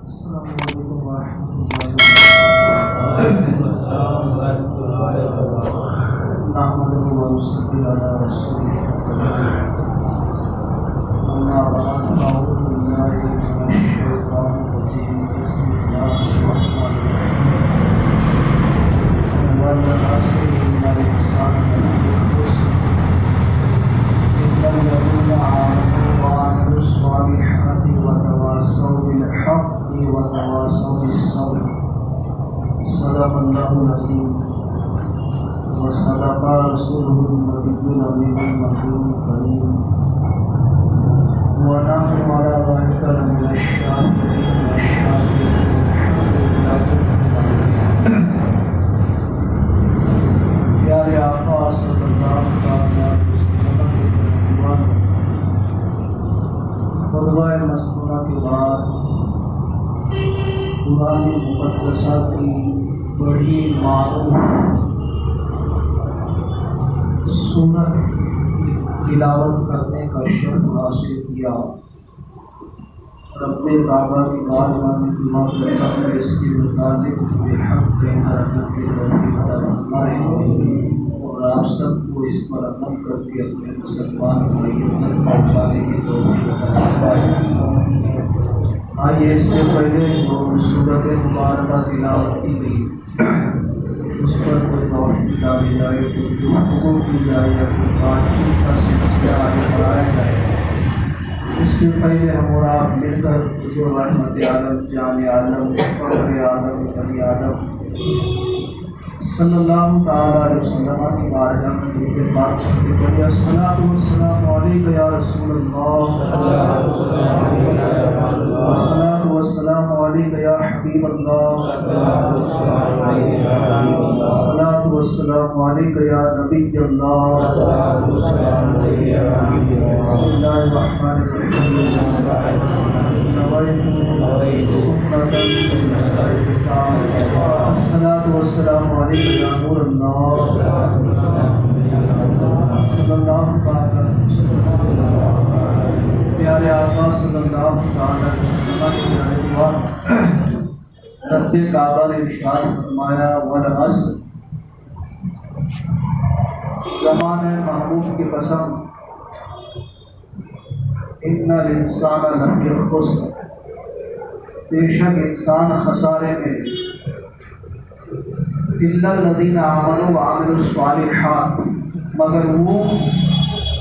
السلام علیکم ورحمۃ اللہ وبرکاتہ۔ نحمده ونصلي على رسوله اما بعد، اعوذ بالله من الشیطان الرجیم، بسم اللہ الرحمن الرحیم۔ والعصر ان الانسان لفی خسر الا الذین آمنوا وعملوا الصالحات وتواصوا بالحق وتواصوا بالصبر۔ صدق اللہ العظیم وصدق رسوله النبي الأمين المكي الكريم، ونحن على ذلك لمن الشاهدين والشاكرين والحمد لله۔ پیارے آقا صلی اللہ علیہ وسلم خطبہ مسنونہ کے بعد قرآن مقدسہ کی بڑی معروف سورت تلاوت کرنے کا شرف حاصل کیا۔ رب کعبہ کی بارگاہ میں دعا کرتا ہوں اس کے متعلق بحق کہنا رکھنے کی توفیق عطا فرمائے، اور آپ سب کو اس پر عمل کر کے اپنے مسلمان بھائیوں تک پہنچانے کی توفیق عطا فرمائے۔ آئیے اس سے پہلے جو سورت مبارکہ تلاوت کی گئی اس پر کوئی روشنی ڈالی جائے، کوئی گفتگو کی جائے یا کوئی بات چیت کا سلسلہ آگے بڑھایا جائے۔ اس سے پہلے ہم اور آپ مل کر حضور رحمت عالم جان عالم فخر آدم بنی آدم صلی اللہ تعالیٰ علیہ وسلم کی بارگاہ میں درود پاک پڑھتے پڑھے الصلاۃ والسلام علیک یا رسول اللہ، الصلاۃ والسلام علیک یا حبیب اللہ، الصلاۃ والسلام علیک یا نبی اللہ۔ بسم اللہ الرحمن الرحیم۔ الصلاۃ والسلام علیک یا نور اللہ صلی اللہ علیہ وسلم۔ پیارے آقا صلی اللہ علیہ وسلم کے پیارے دیوان رب کعبہ نے ارشاد فرمایا والعصر، زمانہ محبوب کی قسم، ان الانسان لفی خسر، بے شک انسان خسارے میں، الا الذین آمنوا وعملوا الصالحات، مگر وہ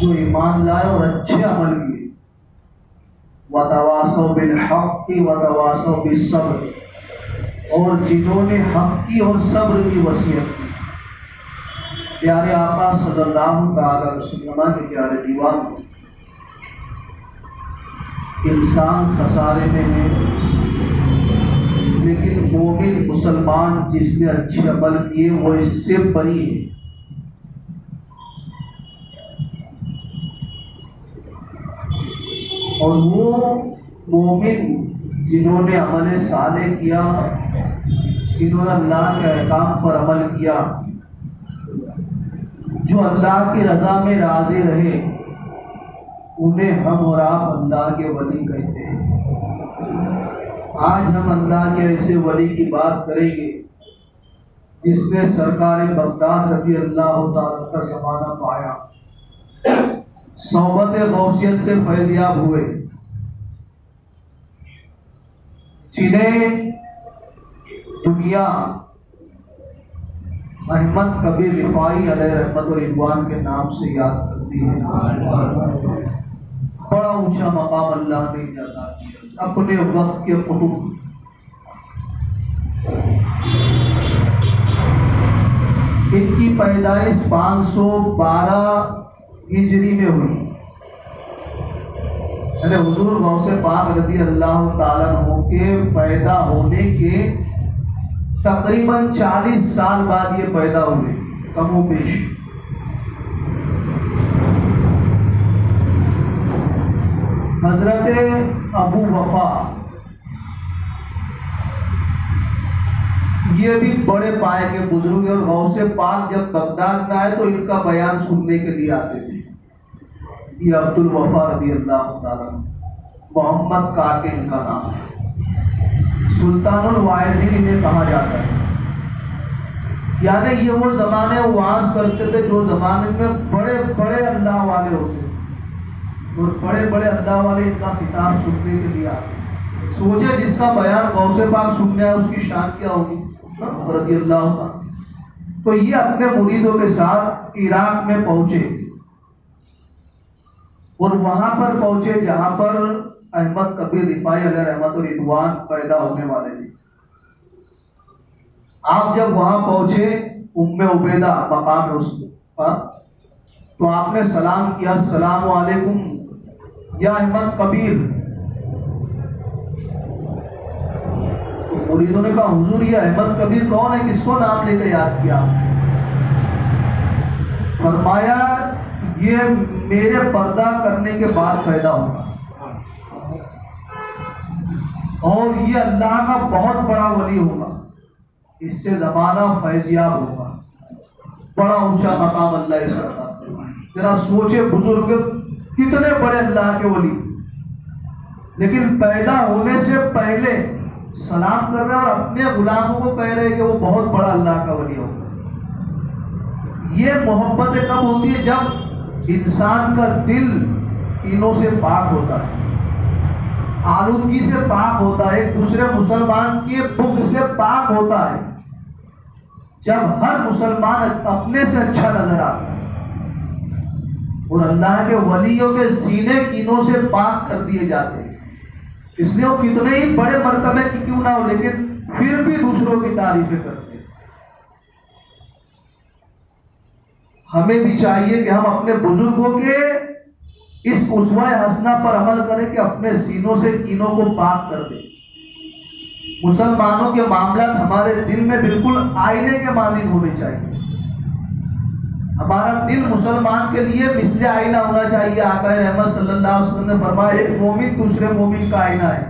جو ایمان لائے اور اچھے عمل کیے، وتواصوا بالحق وتواصوا بالصبر، اور جنہوں نے حق کی اور صبر کی وصیت کی۔ پیارے آقا صلی اللہ تعالی وسلم کے پیارے دیوان، انسان خسارے میں ہے، لیکن مومن مسلمان جس نے اچھے عمل کیے وہ اس سے بری ہے۔ اور وہ مومن جنہوں نے عمل صالح کیا، جنہوں نے اللہ کے احکام پر عمل کیا، جو اللہ کی رضا میں راضی رہے، انہیں ہم اور آپ اللہ کے ولی کہتے ہیں۔ آج ہم اللہ کے ایسے ولی کی بات کریں گے جس نے سرکار بغداد رضی اللہ تعالیٰ کا زمانہ پایا، صحبت غوثیت سے فیضیاب ہوئے، جنہیں دنیا احمد کبیر رفاعی علیہ رحمت و رضوان کے نام سے یاد کرتی ہے۔ بڑا اونچا مقام اللہ نے عطا کیا، اپنے وقت کے قطب۔ ان کی پیدائش 512 ہجری میں ہوئی، یعنی حضور غوث پاک رضی اللہ تعالیٰ عنہ کے پیدا ہونے کے تقریباً 40 سال بعد یہ پیدا ہوئے، کم و بیش۔ حضرت ابو وفا یہ بھی بڑے پائے کے بزرگ ہیں، اور غوث پاک جب بغداد میں آئے تو ان کا بیان سننے کے لیے آتے تھے۔ یہ عبد الوفا رضی اللہ تعالیٰ محمد کا کے ان کا نام ہے۔ سلطان الواعظین انہیں کہا جاتا ہے. یعنی یہ وہ زمانے واعظ کرتے تھے جو زمانے میں بڑے بڑے اللہ والے ہوتے اور بڑے بڑے اللہ والے ان کا خطاب سننے کے لیے آتے. سوچے جس کا بیان غوث پاک سننے ہے اس کی شان کیا ہوگی رضی اللہ عنہ. تو یہ اپنے مریدوں کے ساتھ عراق میں پہنچے اور وہاں پر پہنچے جہاں پر احمد کبیر رفاعی علیہ رحمت و رضوان پیدا ہونے والے تھے. آپ جب وہاں پہنچے ام عبیدہ مقام ہے اس پر، تو آپ نے سلام کیا، السلام علیکم یا احمد کبیر. تو مریدوں نے کہا حضور یہ احمد کبیر کون ہے، کس کو نام لے کے یاد کیا؟ فرمایا یہ میرے پردہ کرنے کے بعد پیدا ہوگا اور یہ اللہ کا بہت بڑا ولی ہوگا، اس سے زمانہ فیضیاب ہوگا، بڑا اونچا مقام اللہ اس کا. ذرا سوچے بزرگ کتنے بڑے اللہ کے ولی، لیکن پیدا ہونے سے پہلے سلام کر رہے اور اپنے غلاموں کو کہہ رہے کہ وہ بہت بڑا اللہ کا ولی ہوگا. یہ محبت کب ہوتی ہے؟ جب انسان کا دل کینوں سے پاک ہوتا ہے، آلودگی سے پاک ہوتا ہے، ایک دوسرے مسلمان کے بغض سے پاک ہوتا ہے. جب ہر مسلمان اپنے سے اچھا نظر آتا ہے اور اللہ کے ولیوں کے سینے کینوں سے پاک کر دیے جاتے ہیں. اس لیے وہ کتنے ہی بڑے مرتبے کی کیوں نہ ہو لیکن پھر بھی دوسروں کی تعریفیں کرتے ہیں. ہمیں بھی چاہیے کہ ہم اپنے بزرگوں کے اس اسوہ حسنہ پر عمل کریں کہ اپنے سینوں سے کینوں کو پاک کر دیں. مسلمانوں کے معاملات ہمارے دل میں بالکل آئینے کے مانند ہونے چاہیے. ہمارا دل مسلمان کے لیے مثل آئینہ ہونا چاہیے. آقا رحمت صلی اللہ علیہ وسلم نے فرمایا ایک مومن دوسرے مومن کا آئینہ ہے.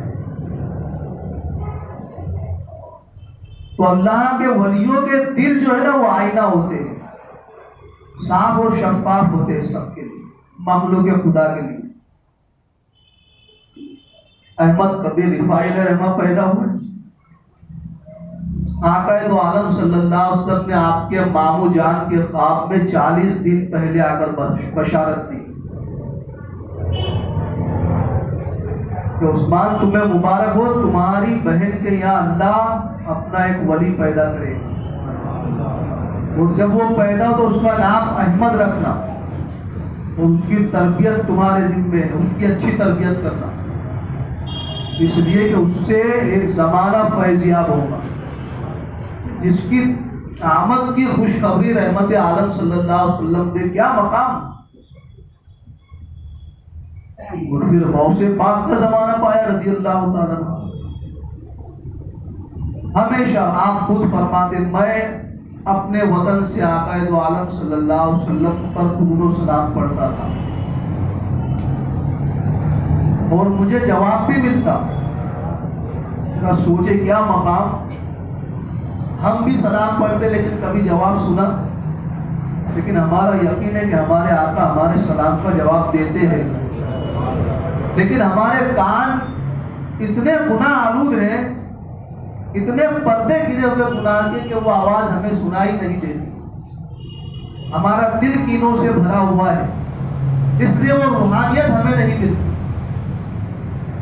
تو اللہ کے ولیوں کے دل جو ہے نا وہ آئینہ ہوتے ہیں، صاف اور شفاف ہوتے ہیں سب کے لیے، مخلوق خدا کے لیے. احمد کبیر رفاعی علیہ رحمہ پیدا ہوئے. آقا دو عالم صلی اللہ علیہ وسلم نے آپ کے مامو جان کے خواب میں 40 دن پہلے آ کر بشارت دی کہ عثمان تمہیں مبارک ہو، تمہاری بہن کے یہاں اللہ اپنا ایک ولی پیدا کرے گا اور جب وہ پیدا ہو تو اس کا نام احمد رکھنا اور اس کی تربیت تمہارے ذمے ہے، اس کی اچھی تربیت کرنا، اس لیے کہ اس سے ایک زمانہ فیضیاب ہوگا. جس کی آمد کی خوشخبری رحمت عالم صلی اللہ علیہ وسلم دے، کیا مقام. اور پھر غوث پاک کا زمانہ پایا رضی اللہ تعالیٰ عنہ. ہمیشہ آپ خود فرماتے میں اپنے وطن سے آقا دو عالم صلی اللہ علیہ وسلم پر درود و سلام پڑھتا تھا اور مجھے جواب بھی ملتا. سوچے کیا مقام. ہم بھی سلام پڑھتے لیکن کبھی جواب سنا، لیکن ہمارا یقین ہے کہ ہمارے آقا ہمارے سلام کا جواب دیتے ہیں، لیکن ہمارے کان اتنے گناہ آلود ہیں، اتنے پردے گرے ہوئے گناہ کے کہ وہ آواز ہمیں سنائی نہیں دیتی. ہمارا دل کینوں سے بھرا ہوا ہے، اس لیے وہ روحانیت ہمیں نہیں ملتی.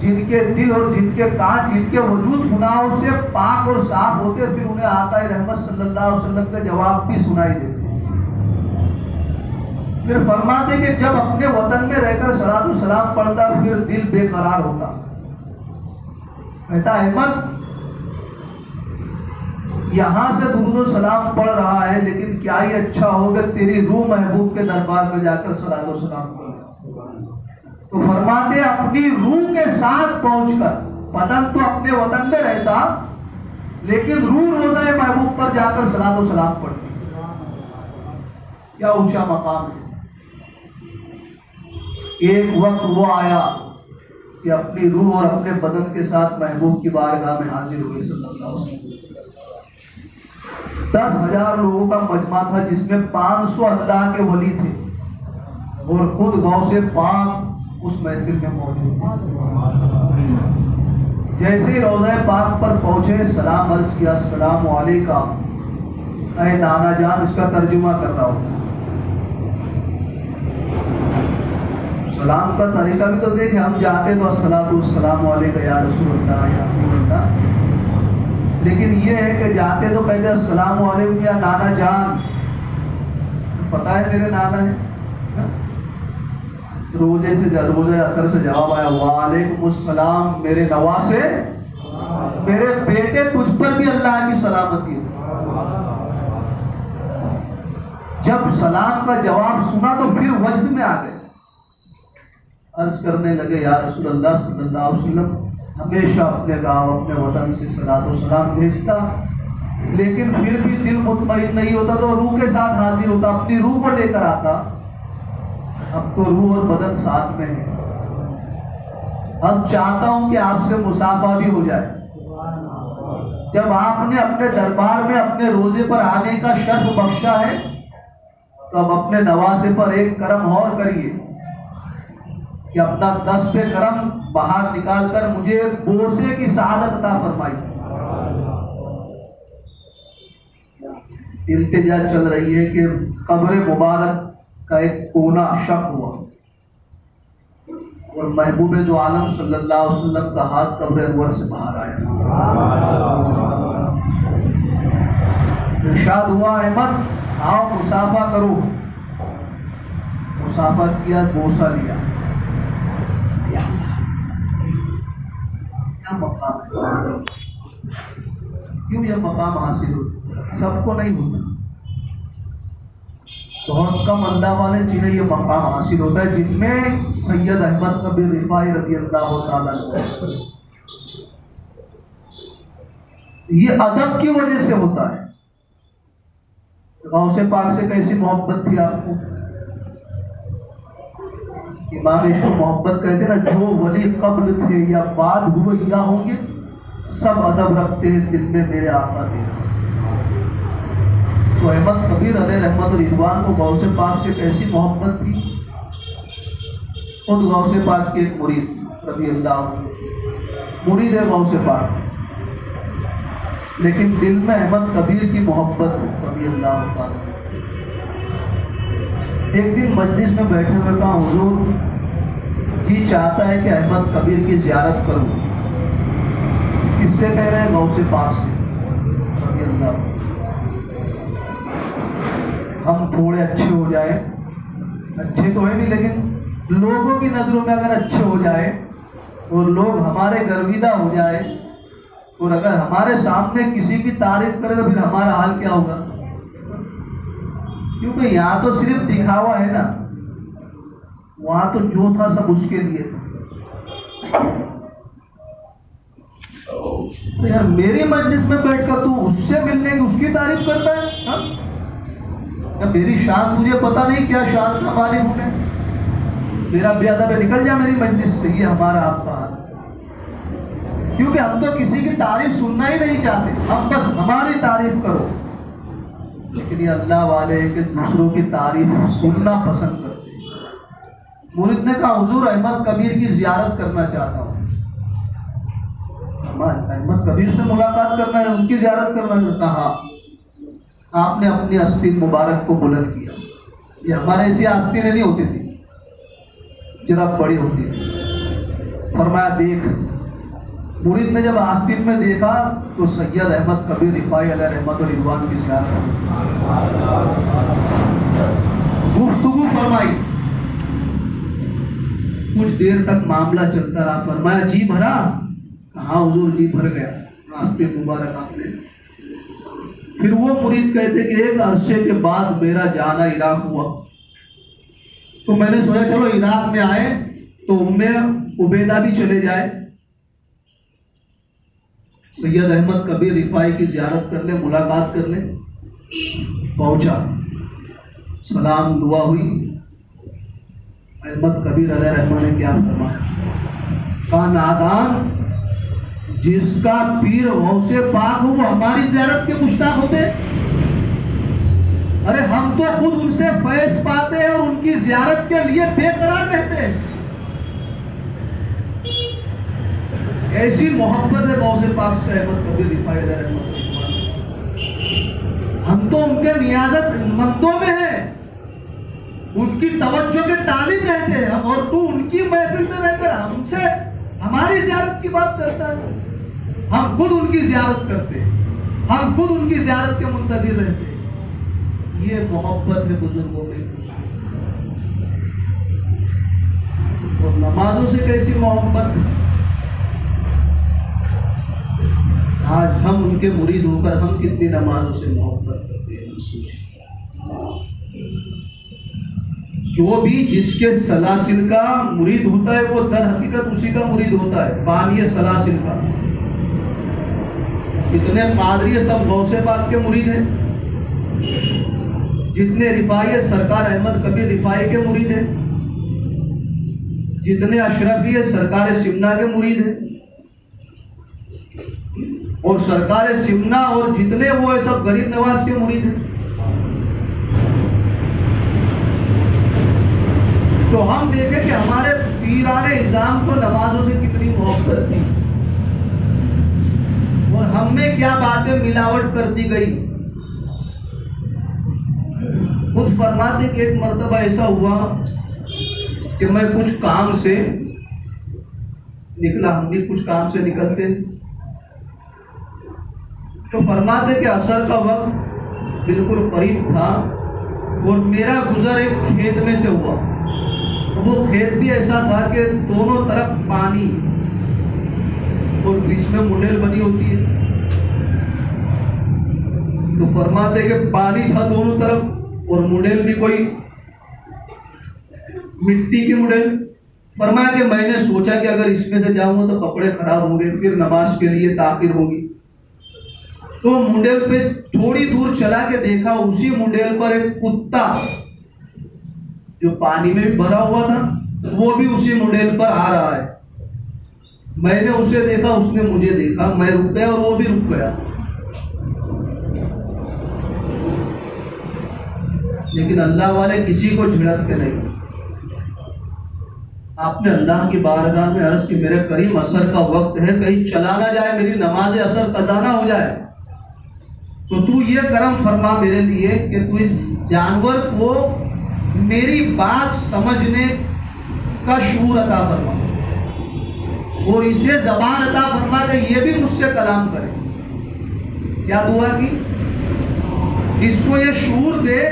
جن کے دل اور جن کے کان، جن کے وجود گناہوں سے پاک اور صاف ہوتے، پھر انہیں آقا رحمت صلی اللہ علیہ وسلم کا جواب بھی سنائی دیتے. پھر فرماتے کہ جب اپنے وطن میں رہ کر صلاۃ و سلام پڑھتا پھر دل بے قرار ہوتا. کہتا احمد یہاں سے درود و سلام پڑھ رہا ہے لیکن کیا ہی اچھا ہوگا تیری روح محبوب کے دربار میں جا کر صلاۃ و سلام پڑھ. تو فرماتے اپنی روح کے ساتھ پہنچ کر، بدن تو اپنے وطن میں رہتا لیکن روح روزہ محبوب پر جا کر صلاۃ و سلام پڑھتی. کیا اونچا مقام ہے. ایک وقت وہ آیا کہ اپنی روح اور اپنے بدن کے ساتھ محبوب کی بارگاہ میں حاضر ہوئے صلی اللہ علیہ وسلم. 10,000 لوگوں کا مجمع تھا جس میں 500 اللہ کے ولی تھے اور خود غوث پاک اس محفل میں موجود تھے. جیسے ہی روضہ پاک پر پہنچے سلام عرض کیا، السلام علیکم اے نانا جان. اس کا ترجمہ کر رہا ہوں. سلام کا طریقہ بھی تو دیکھیں، ہم جاتے تو الصلاۃ والسلام علیکم یا رسول اللہ یا حبیب اللہ، لیکن یہ ہے کہ جاتے تو کہتے السلام علیکم یا نانا جان. پتہ ہے میرے نانا ہے. روزے اثر سے جواب آیا وعلیکم السلام میرے نواسے، میرے بیٹے تجھ پر بھی اللہ کی سلامتی ہو. جب سلام کا جواب سنا تو پھر وجد میں آ گئے. عرض کرنے لگے یا رسول اللہ صلی اللہ علیہ وسلم ہمیشہ اپنے گاؤں اپنے وطن سے صلاۃ و سلام بھیجتا، لیکن پھر بھی دل مطمئن نہیں ہوتا تو روح کے ساتھ حاضر ہوتا، اپنی روح کو لے کر آتا. اب تو روح اور بدن ساتھ میں ہے. اب چاہتا ہوں کہ آپ سے مصافحہ بھی ہو جائے. جب آپ نے اپنے دربار میں اپنے روزے پر آنے کا شرف بخشا ہے تو اب اپنے نواسے پر ایک کرم اور کریے کہ اپنا دست کرم باہر نکال کر مجھے بوسے کی سعادت عطا فرمائی. التجا چل رہی ہے کہ قبر مبارک کا ایک کونا شق ہوا اور محبوب دو عالم صلی اللہ علیہ وسلم کا ہاتھ قبر انور سے باہر آیا. ارشاد ہوا احمد آؤ مصافحہ کرو. مصافحہ کیا، بوسہ لیا. کیا مقام ہے، کیوں یہ مقام حاصل ہوتا؟ سب کو نہیں ہوتا. بہت کم اللہ والے جنہیں یہ مقام حاصل ہوتا ہے، جن میں سید احمد کبیر رفاعی رضی اللہ تعالیٰ عنہ. یہ ادب کی وجہ سے ہوتا ہے. غوث پاک سے کیسی محبت تھی آپ کو؟ امام عشق محبت کہتے نا، جو ولی قبل تھے یا بعد ہوئے یا ہوں گے سب ادب رکھتے ہیں دل میں میرے آقا دے. تو احمد کبیر علیہ رحمت رضوان کو غوث پاک سے کیسی محبت تھی. خود غوث پاک کے ایک مرید رضی اللہ عنہ، مرید ہے غوث پاک، لیکن دل میں احمد کبیر کی محبت رضی اللہ تعالیٰ. ایک دن مجلس میں بیٹھے ہوئے کہا حضور جی چاہتا ہے کہ احمد کبیر کی زیارت کروں. کس سے کہہ رہے ہیں؟ غوث پاک سے رضی اللہ. ہم تھوڑے اچھے ہو جائیں، اچھے تو ہے نہیں لیکن لوگوں کی نظروں میں اگر اچھے ہو جائے اور لوگ ہمارے گرویدہ ہو جائے اور اگر ہمارے سامنے کسی کی تعریف کرے تو پھر ہمارا حال کیا ہوگا؟ کیونکہ یہاں تو صرف دکھاوا ہے نا، وہاں تو جو تھا سب اس کے لیے تھا. تو یار میری مجلس میں بیٹھ کر تو اس سے ملنے کی اس کی تعریف کرتا ہے. ہاں میری شان تجھے پتا نہیں کیا شان کا مالک ہوں میں؟ میرا بے ادب ہے، نکل جا میری مجلس سے. یہ ہمارا آپ کا حال، کیونکہ ہم تو کسی کی تعریف سننا ہی نہیں چاہتے، ہم بس ہماری تعریف کرو. لیکن یہ اللہ والے کہ دوسروں کی تعریف سننا پسند کرتے. مرید نے کہا حضور احمد کبیر کی زیارت کرنا چاہتا ہوں. احمد کبیر سے ملاقات کرنا ہے، ان کی زیارت کرنا ہے. کہا آپ نے اپنی آستین مبارک کو بلند کیا. یہ ہمارے ایسی آستینیں نہیں ہوتی تھی، جرا بڑی ہوتی تھی. فرمایا دیکھ. مرید نے جب آستین میں دیکھا تو سید احمد کبیر رفاعی علیہ رحمت و رضوان کی زیارت گفتگو فرمائی. کچھ دیر تک معاملہ چلتا رہا. فرمایا جی بھرا؟ کہاں حضور جی بھر گیا. آستین مبارک آپ نے. پھر وہ مرید کہتے کہ ایک عرصے کے بعد میرا جانا عراق ہوا تو میں نے سوچا چلو عراق میں آئے تو ام عبیدہ بھی چلے جائے، سید احمد کبیر رفاعی کی زیارت کر لیں، ملاقات کر لیں. پہنچا، سلام دعا ہوئی. احمد کبیر علیہ رحمہ نے کیا فرمایا؟ کہا نادان، جس کا پیر غوث پاک ہو وہ ہماری زیارت کے مشتاق ہوتے. ارے ہم تو خود ان سے فیض پاتے ہیں اور ان کی زیارت کے لیے بے قرار رہتے ہیں. ایسی محبت ہے غوث پاک سے احمد کبیر رفاعی علیہ رحمۃ اللہ۔ ہم تو ان کے نیازت مندوں میں ہیں، ان کی توجہ کے طالب رہتے ہیں ہم، اور تو ان کی محفل میں رہ کر ہم سے ہماری زیارت کی بات کرتا ہے۔ ہم خود ان کی زیارت کرتے ہیں، ہم خود ان کی زیارت کے منتظر رہتے ہیں۔ یہ محبت ہے بزرگوں میں۔ اور نمازوں سے کیسی محبت! آج ہم ان کے مرید ہو کر ہم کتنی نمازوں سے محبت کرتے ہیں۔ جو بھی جس کے سلاسل کا مرید ہوتا ہے وہ در حقیقت اسی کا مرید ہوتا ہے، بانی سلاسل کا۔ جتنے قادری سب غوث پاک کے مرید ہیں، جتنے رفاعی سرکار احمد کبیر رفاعی کے مرید ہیں، جتنے اشرفی سرکار سمنا کے مرید ہیں، اور سرکار سمنا اور جتنے وہ سب غریب نواز کے مرید ہیں۔ تو ہم دیکھیں کہ ہمارے پیران اعظام کو نمازوں سے کتنی محبت تھی، اور ہم میں کیا باتیں ملاوٹ کر دی گئی۔ خود فرماتے کہ ایک مرتبہ ایسا ہوا کہ میں کچھ کام سے نکلا، ہم بھی کچھ کام سے نکلتے، تو فرماتے کہ عصر کا وقت بالکل قریب تھا اور میرا گزر ایک کھیت میں سے ہوا۔ وہ کھیت بھی ایسا تھا کہ دونوں طرف پانی اور بیچ میں منڈیل بنی ہوتی ہے۔ تو فرماتے کہ پانی تھا دونوں طرف اور منڈیل بھی کوئی مٹی کی منڈیل۔ فرمایا کہ میں نے سوچا کہ اگر اس میں سے جاؤں گا تو کپڑے خراب ہوں گے، پھر نماز کے لیے تاخیر ہوگی۔ تو منڈیل پہ تھوڑی دور چلا کے دیکھا، اسی منڈیل پر ایک کتا جو پانی میں بھی بھرا ہوا تھا وہ بھی اسی منڈیل پر آ رہا ہے۔ میں نے اسے دیکھا، اس نے مجھے دیکھا، میں رک گیا اور وہ بھی رک گیا۔ لیکن اللہ والے کسی کو جھڑکتے نہیں۔ آپ نے اللہ کی بارگاہ میں عرض کی میرے کریم عصر کا وقت ہے، کہیں چلا نہ جائے، میری نماز عصر قضا نہ ہو جائے، تو تو یہ کرم فرما میرے لیے کہ تو اس جانور کو میری بات سمجھنے کا شعور عطا فرما، اور اسے زبان عطا فرما کہ یہ بھی مجھ سے کلام کرے۔ کیا دعا کی؟ اس کو یہ شعور دے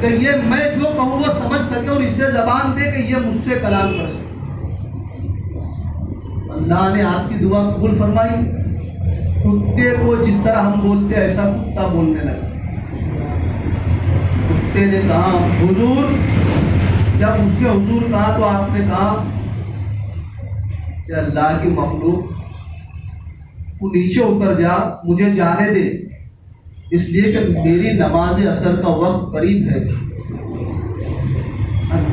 کہ یہ میں جو کہوں وہ سمجھ سکے، اور اسے زبان دے کہ یہ مجھ سے کلام کر سکے۔ اللہ نے آپ کی دعا قبول فرمائی۔ کتے کو جس طرح ہم بولتے ایسا کتا بولنے لگا۔ کتے نے کہا حضور، جب اس کے حضور کہا تو آپ نے کہا کہ اللہ کی مخلوق تو نیچے اتر جا، مجھے جانے دے، اس لیے کہ میری نماز عصر کا وقت قریب ہے۔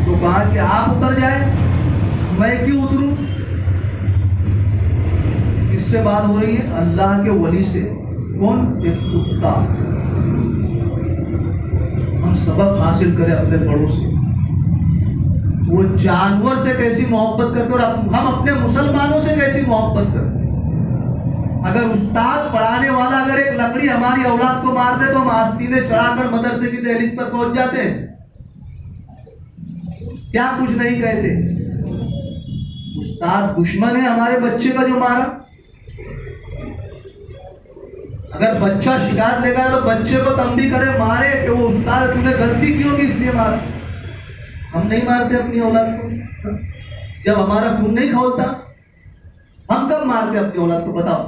تو کہا کہ آپ اتر جائیں، میں کیوں اتروں؟ اس سے بات ہو رہی ہے اللہ کے ولی سے۔ کون؟ ایک کتا۔ ہم سبق حاصل کریں اپنے بڑوں سے، وہ جانور سے کیسی محبت کرتے اور ہم اپنے مسلمانوں سے کیسی محبت کرتے۔ اگر استاد پڑھانے والا اگر ایک لکڑی ہماری اولاد کو مار دے تو ہم آستینیں چڑھا کر مدرسے کی دہلیز پر پہنچ جاتے ہیں، کیا کچھ نہیں کہتے۔ استاد دشمن ہے ہمارے بچے کا جو مارا۔ اگر بچہ شکایت لے گا تو بچے کو تنبیہ کرے، مارے کہ وہ استاد تم نے غلطی کی ہوگی اس لیے مارا۔ ہم نہیں مارتے اپنی اولاد کو جب ہمارا خون نہیں کھولتا۔ ہم کب مارتے اپنی اولاد کو بتاؤ؟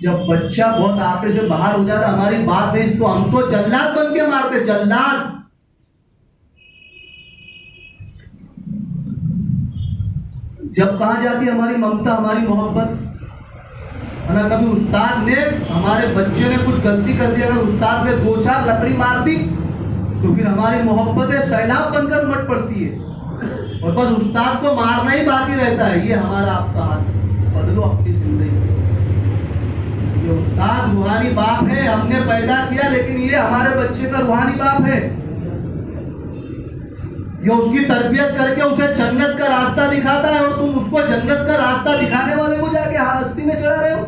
جب بچہ بہت آپے سے باہر ہو جاتا، ہماری بات نہیں تو ہم تو جلاد بن کے مارتے، جلاد۔ جب کہاں جاتی ہماری ممتا، ہماری محبت؟ کبھی استاد نے ہمارے بچے نے کچھ غلطی کر دی، اگر استاد نے 2-4 لکڑی مار دی تو پھر ہماری محبتیں سیلاب بن کر امٹ پڑتی ہے، اور بس استاد کو مارنا ہی باقی رہتا ہے۔ یہ ہمارا آپ کا حال، بدلو اپنی زندگی۔ یہ استاد روحانی باپ ہے، ہم نے پیدا کیا، لیکن یہ ہمارے بچے کا روحانی باپ ہے۔ یہ اس کی تربیت کر کے اسے جنت کا راستہ دکھاتا ہے، اور تم اس کو جنت کا راستہ دکھانے والے کو جا کے ہستی میں چڑھا رہے ہو۔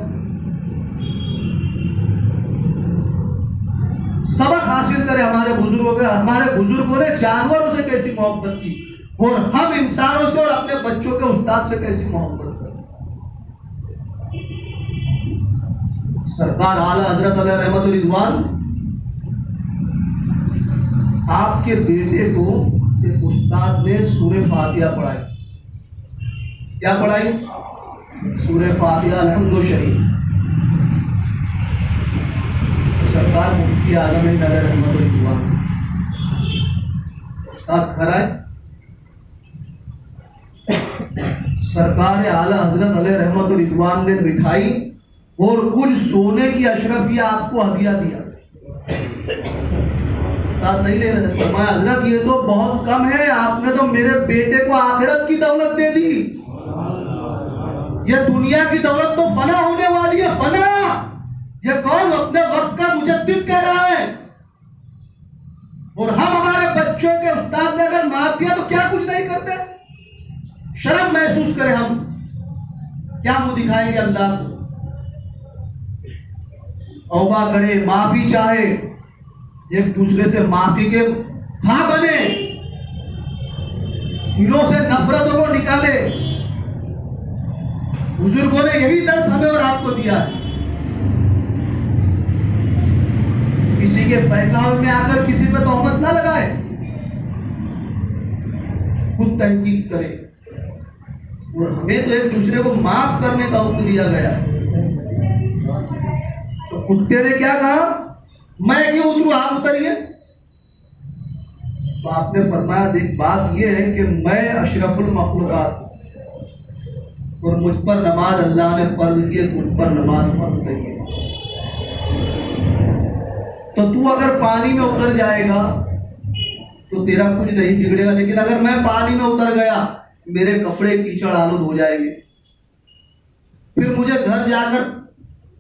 سبق حاصل کرے ہمارے بزرگوں نے جانوروں سے کیسی محبت کی، اور ہم انسانوں سے اور اپنے بچوں کے استاد سے کیسی محبت کریں۔ سرکار اعلیٰ حضرت علیہ رحمت رضوان آپ کے بیٹے کو ایک استاد نے سورہ فاتحہ پڑھائی۔ کیا پڑھائی؟ سورہ فاتحہ الحمد شریف۔ سرکار مفتی اعظم علیہ رحمت رضوان استاد گھر آئے، سرکار اعلیٰ حضرت علیہ رحمت رضوان نے مٹھائی اور کچھ سونے کی اشرفیہ آپ کو ہدیہ دیا۔ استاد نہیں لے رہے، فرمایا حضرت یہ تو بہت کم ہے، آپ نے تو میرے بیٹے کو آخرت کی دولت دے دی، یہ دنیا کی دولت تو فنا ہونے والی ہے، فنا۔ یہ کون اپنے وقت کا مجدد کہہ رہا ہے، اور ہم ہمارے بچوں کے استاد نے اگر مار دیا تو کیا کچھ نہیں کرتے؟ شرم محسوس کریں، ہم کیا منہ دکھائیں گے اللہ کو؟ توبہ کرے، معافی چاہے، ایک دوسرے سے معافی کے تھا بنے، دلوں سے نفرتوں کو نکالے۔ بزرگوں نے یہی درس ہمیں اور آپ کو دیا ہے۔ کسی کے بہکاوے میں آ کر کسی پہ تہمت نہ لگائے، خود تحقیق کرے، اور ہمیں تو ایک دوسرے کو معاف کرنے کا حکم دیا گیا ہے۔ تو کتے نے کیا کہا؟ میں کیوں اتروں، آپ اتریے۔ تو آپ نے فرمایا دیکھ بات یہ ہے کہ میں اشرف المخلوقات ہوں، اور مجھ پر نماز اللہ نے فرض کی ہے، مجھ پر نماز فرض نہیں ہے۔ تو اگر پانی میں اتر جائے گا تو تیرا کچھ نہیں بگڑے گا، لیکن اگر میں پانی میں اتر گیا میرے کپڑے کیچڑ آلود ہو جائیں گے، پھر مجھے گھر جا کر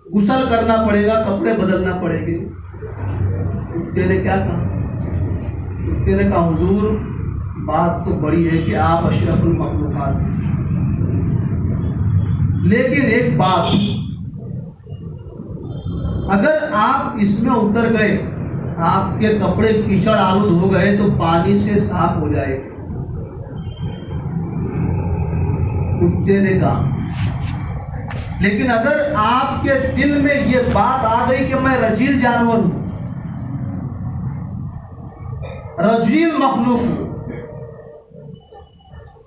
غسل کرنا پڑے گا، کپڑے بدلنا پڑیں گے۔ کتے نے کیا کہا؟ کتے نے کہا حضور بات تو بڑی ہے کہ آپ اشرف المخلوقات ہیں، لیکن ایک بات، اگر آپ اس میں اتر گئے، آپ کے کپڑے کیچڑ آلود ہو گئے تو پانی سے صاف ہو جائے گے۔ کتے نے کہا لیکن اگر آپ کے دل میں یہ بات آ گئی کہ میں رجیل جانور ہوں، رجیل مخلوق ہوں،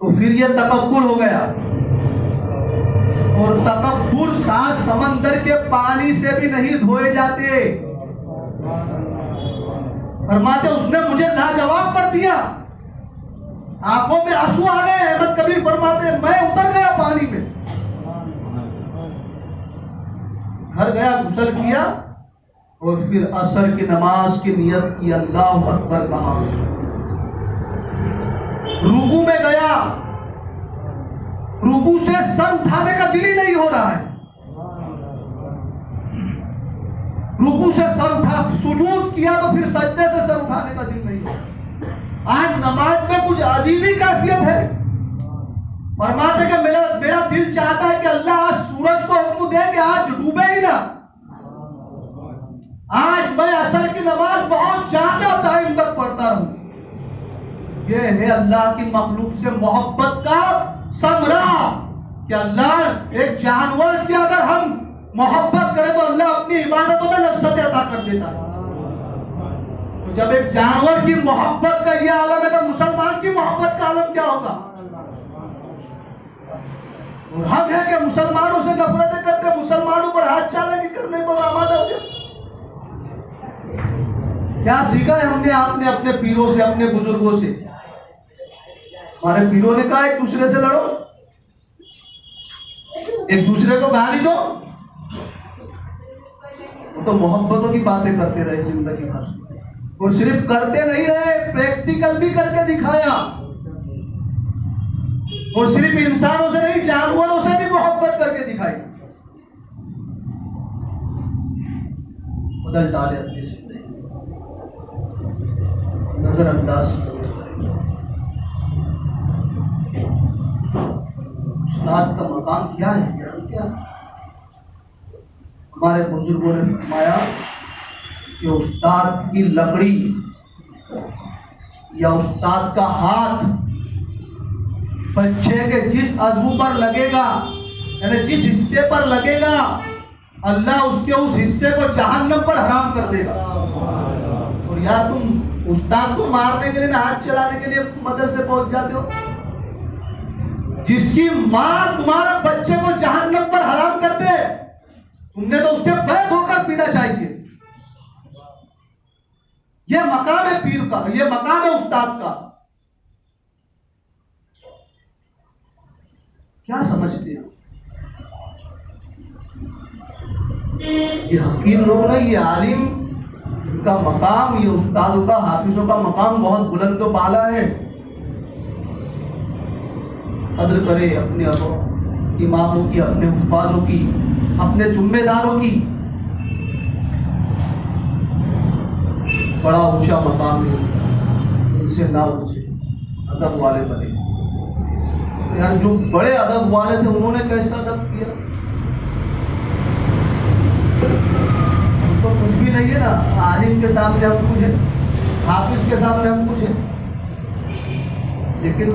تو پھر یہ تکبر ہو گیا، اور تکبر سات سمندر کے پانی سے بھی نہیں دھوئے جاتے۔ فرماتے اس نے مجھے لاجواب کر دیا، آنکھوں میں آنسو آ گئے۔ احمد کبیر فرماتے میں اتر گیا پانی میں، گھر گیا، غسل کیا، اور پھر عصر کی نماز کی نیت کی، اللہ اکبر کہا، رکوع میں گیا، رکوع سے سر اٹھانے کا دل ہی نہیں ہو رہا ہے، رکوع سے سر اٹھا، سجود کیا تو پھر سجدے سے سر اٹھانے کا دل نہیں ہو رہا۔ آج نماز میں کچھ عجیب ہی کیفیت ہے۔ فرماتے کہ میرا دل چاہتا ہے کہ اللہ آج سورج کو حکم دے کہ آج ڈوبے ہی نہ، آج میں عصر کی نماز بہت زیادہ ٹائم تک پڑھتا رہوں۔ یہ ہے اللہ کی مخلوق سے محبت کا ثمرہ، کہ اللہ ایک جانور کی اگر ہم محبت کریں تو اللہ اپنی عبادتوں میں لذت عطا کر دیتا ہے۔ تو جب ایک جانور کی محبت کا یہ عالم ہے تو مسلمان کی محبت کا عالم کیا ہوگا؟ اور ہم ہیں کہ مسلمانوں سے نفرتیں کرتے، مسلمانوں پر ہاتھ چالاکی کرنے پر آمادہ ہو گئے۔ کیا سیکھا ہے ہم نے آپ نے اپنے پیروں سے، اپنے بزرگوں سے؟ ہمارے پیروں نے کہا ایک دوسرے سے لڑو، ایک دوسرے کو گالی دو، وہ تو محبتوں کی باتیں کرتے رہے زندگی بھر، اور صرف کرتے نہیں رہے، پریکٹیکل بھی کر کے دکھایا، اور صرف انسانوں سے نہیں جانوروں سے بھی محبت کر کے دکھائی۔ بدل ڈالے اپنی زندگی، نظر انداز استاد کا مقام کیا ہے کیا؟ ہمارے بزرگوں نے فرمایا کہ استاد کی لکڑی یا استاد کا ہاتھ بچے کے جس عضو پر لگے گا، یعنی جس حصے پر لگے گا، اللہ اس کے اس حصے کو جہنم پر حرام کر دے گا۔ اور یار تم استاد کو مارنے کے لیے، ہاتھ چلانے کے لیے مدرسے پہنچ جاتے ہو۔ جس کی ماں تمہارے بچے کو جہنم پر حرام کر دے، تم نے تو اس کے پیر دھو کر پینا چاہیے۔ یہ مقام ہے پیر کا، یہ مقام ہے استاد کا۔ کیا سمجھتے ہیں یہ حقیر لوگ نہیں، یہ عالم کا مقام، یہ استادوں کا، حافظوں کا مقام بہت بلند و بالا ہے۔ قدر کرے اپنے اماموں کی، اپنے حفاظوں کی، اپنے ذمہ داروں کی۔ بڑا اونچا مقام ہے، ان سے نہ اونچے ادب والے بنے۔ یار جو بڑے ادب والے تھے انہوں نے کیسا ادب کیا؟ تو کچھ بھی نہیں ہے نا، عالم کے سامنے ہم کچھ ہیں، حافظ کے سامنے ہم کچھ ہیں، لیکن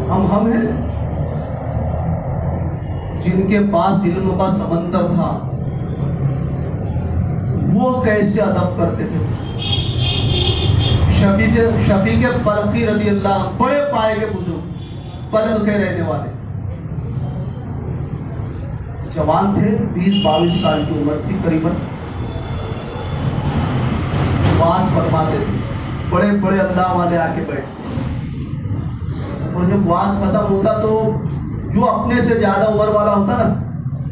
ہم ہیں جن کے پاس علم کا سمندر تھا، وہ کیسے ادب کرتے تھے۔ شفیق برقی رضی اللہ عنہ بڑے پائے کے بزرگ، پلک کے رہنے والے، جوان تھے، 20-22 سال کی عمر تھی قریباً، واس فرماتے تھے، بڑے بڑے اللہ والے آ کے بیٹھے، اور جب واس ختم ہوتا تو جو اپنے سے زیادہ عمر والا ہوتا نا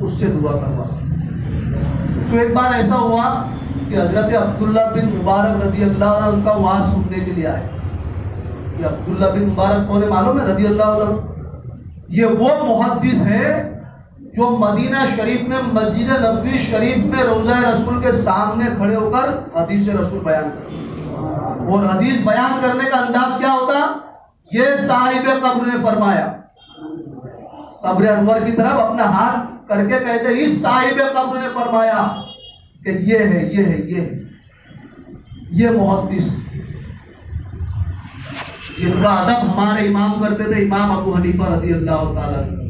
اس سے دعا کروا۔ تو ایک بار ایسا ہوا کہ حضرت عبداللہ بن مبارک رضی اللہ عنہ ان کا واعظ سننے کے لیے آئے۔ یہ عبداللہ بن مبارک کون ہے معلوم ہے؟ رضی اللہ عنہ، یہ وہ محدث ہے جو مدینہ شریف میں مسجد نبوی شریف میں روضہ رسول کے سامنے کھڑے ہو کر حدیث رسول بیان کرتے، اور حدیث بیان کرنے کا انداز کیا ہوتا؟ یہ صاحب قبر نے فرمایا، قبر انور کی طرف اپنا ہاتھ کر کے کہتے اس صاحب قبر نے فرمایا کہ یہ ہے یہ محدث جن کا ادب ہمارے امام کرتے تھے، امام ابو حنیفہ رضی اللہ تعالیٰ عنہ۔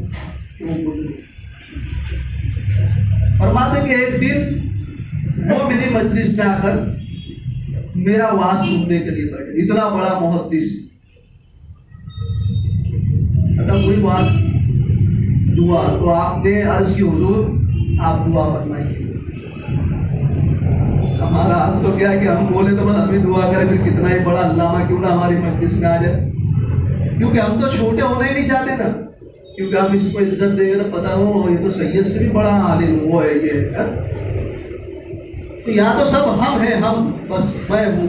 فرماتے کہ ایک دن وہ میری مجلس میں آ کر میرا واعظ سننے کے لیے بیٹھے، اتنا بڑا محدث۔ ختم ہوئی بات، دعا تو آپ نے عرض کی حضور آپ دعا فرمائیے۔ ہمارا حال تو کیا ہے کہ ہم بولے تو بس ابھی دعا کریں، پھر کتنا ہی بڑا علامہ کیوں نہ ہماری مجلس میں آ جائے، کیونکہ ہم تو چھوٹے ہونا ہی نہیں چاہتے نا، کیونکہ ہم اس کو عزت دیں گے تو پتہ ہو یہ تو سید سے بھی بڑا عالم وہ ہے یہ ہے۔ تو یہاں تو سب ہم ہیں، ہم بس میں ہوں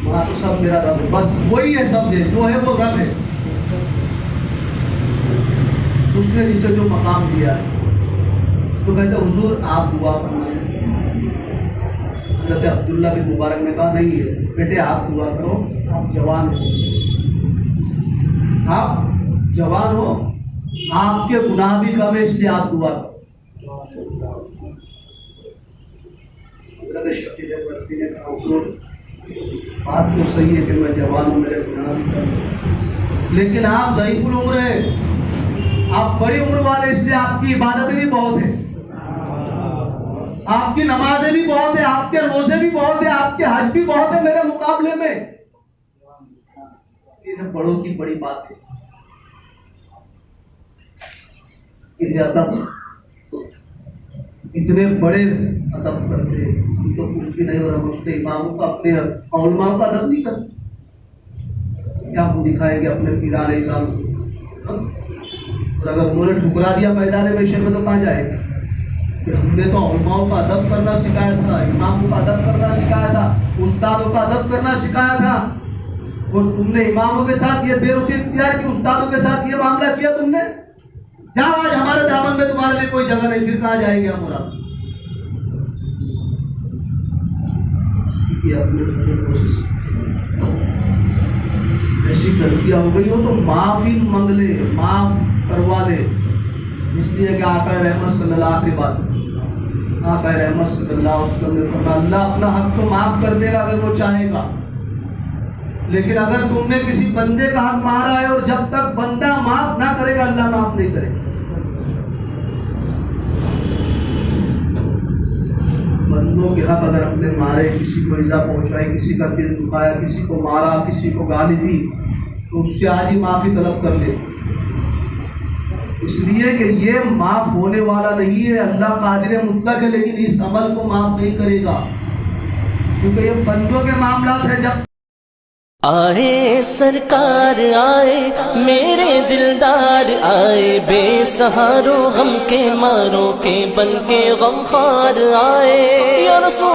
وہاں تو سب میرا رب ہے، بس وہی ہے، سب جو ہے وہ رب ہے، اس نے جسے جو مقام دیا ہے۔ تو کہتے حضور آپ دعا فرمائیں۔ حضرت عبداللہ بن مبارک نے کہا نہیں ہے بیٹے آپ دعا کرو، آپ جوان ہو، آپ جوان ہو، آپ کے گناہ بھی کم ہے، اس لیے آپ دعا کرو۔ حضرت شفیع برقی نے کہا حضور بات تو صحیح ہے کہ میں جوان ہوں، میرے گناہ بھی کم ہے، لیکن آپ ضعیف العمر ہیں، آپ بڑی عمر والے، اس لیے آپ کی عبادتیں بھی بہت ہیں، آپ کی نمازیں بھی بہت ہیں، آپ کے روزے بھی بہت ہیں، آپ کے حج بھی بہت ہیں میرے مقابلے میں۔ یہ بڑوں کی بڑی بات ہے، یہ ادب اتنے بڑے ادب کرتے تو کچھ بھی نہیں، اور ہم اپنے اماموں کا، اپنے علماء کا ادب نہیں کرتے، کیا ہم دکھائیں گے اپنے پیران اعظام کو؟ اور اگر انہوں نے ٹھکرا دیا میدان محشر میں تو کہاں جائے گا؟ کہ ہم نے تو علماء کا ادب کرنا سکھایا تھا، اماموں کا ادب کرنا سکھایا تھا، استادوں کا ادب کرنا سکھایا تھا، اور تم نے اماموں کے ساتھ یہ بے رخی اختیار کی، استادوں کے ساتھ یہ معاملہ کیا تم نے۔ جاؤ آج ہمارے دامن میں تمہارے لیے کوئی جگہ نہیں، پھر کہاں جائیں گے ہمارا؟ کوشش ایسی غلطیاں ہو گئی ہو تو معافی مانگ لے، معاف کروا دے، اس لیے کہ آقا رحمت صلی اللہ آخری بات، آقا رحمت صلی اللہ علیہ وسلم نے فرمایا اللہ اپنا حق تو معاف کر دے گا اگر وہ چاہے گا، لیکن اگر تم نے کسی بندے کا حق مارا ہے اور جب تک بندہ معاف نہ کرے گا اللہ معاف نہیں کرے گا۔ بندوں کے حق اگر ہم نے مارے، کسی کو ایذا پہنچائی، کسی کا دل دکھایا، کسی کو مارا، کسی کو گالی دی، تو اس سے آج ہی معافی طلب کر لے، اس لیے کہ یہ معاف ہونے والا نہیں ہے۔ اللہ قادر مطلق ہے لیکن اس عمل کو معاف نہیں کرے گا، کیونکہ یہ بندوں کے معاملات ہیں۔ جب آئے سرکار آئے میرے دلدار آئے، بے سہاروں غم کے ماروں کے بن کے غمخوار آئے یا رسول